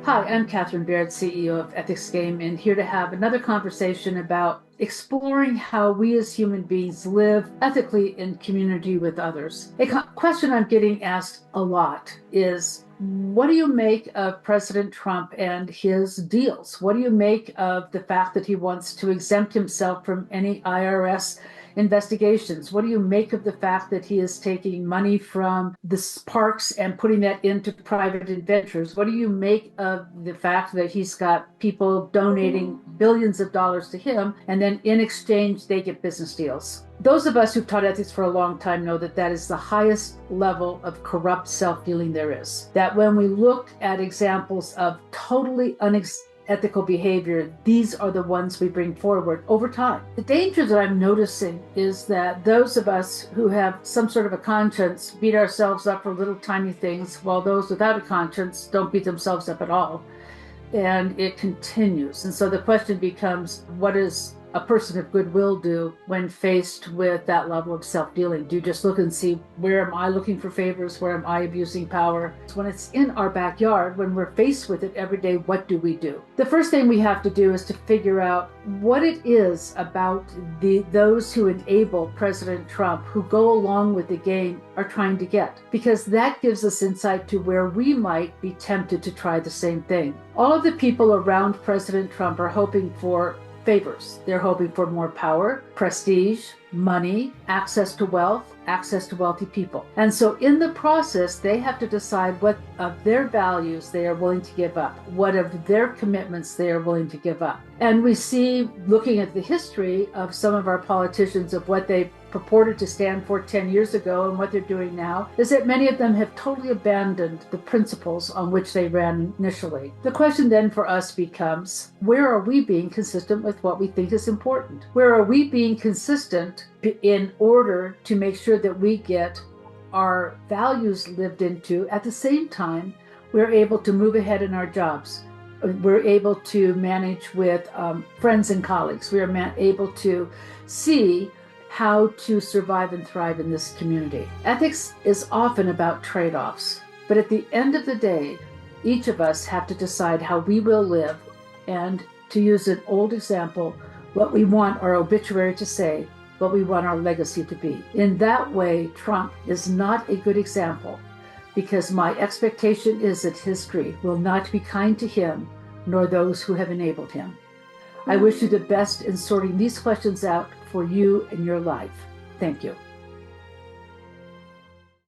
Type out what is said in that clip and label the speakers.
Speaker 1: Hi, I'm Catharyn Baird, CEO of Ethics Game, and here to have another conversation about exploring how we as human beings live ethically in community with others. A question I'm getting asked a lot is, what do you make of President Trump and his deals? What do you make of the fact that he wants to exempt himself from any IRS investigations? What do you make of the fact that he is taking money from the parks and putting that into private adventures? What do you make of the fact that he's got people donating billions of dollars to him, and then in exchange they get business deals? Those of us who've taught ethics for a long time know that that is the highest level of corrupt self-dealing there is. That when we look at examples of totally ethical behavior, these are the ones we bring forward over time. The danger that I'm noticing is that those of us who have some sort of a conscience beat ourselves up for little tiny things, while those without a conscience don't beat themselves up at all. And it continues. And so the question becomes, what does a person of goodwill do when faced with that level of self-dealing? Do you just look and see, where am I looking for favors? Where am I abusing power? When it's in our backyard, when we're faced with it every day, what do we do? The first thing we have to do is to figure out what it is about those who enable President Trump, who go along with the game, are trying to get, because that gives us insight to where we might be tempted to try the same thing. All of the people around President Trump are hoping for favors. They're hoping for more power, prestige, money, access to wealth, access to wealthy people. And so in the process, they have to decide what of their values they are willing to give up, what of their commitments they are willing to give up. And we see, looking at the history of some of our politicians, of what they purported to stand for 10 years ago and what they're doing now, is that many of them have totally abandoned the principles on which they ran initially. The question then for us becomes, where are we being consistent with what we think is important? Where are we being consistent in order to make sure that we get our values lived into? At the same time, we're able to move ahead in our jobs. We're able to manage with friends and colleagues. We are able to see how to survive and thrive in this community. Ethics is often about trade-offs, but at the end of the day, each of us have to decide how we will live, and, to use an old example, what we want our obituary to say, what we want our legacy to be. In that way, Trump is not a good example, because my expectation is that history will not be kind to him, nor those who have enabled him. I wish you the best in sorting these questions out for you and your life. Thank you.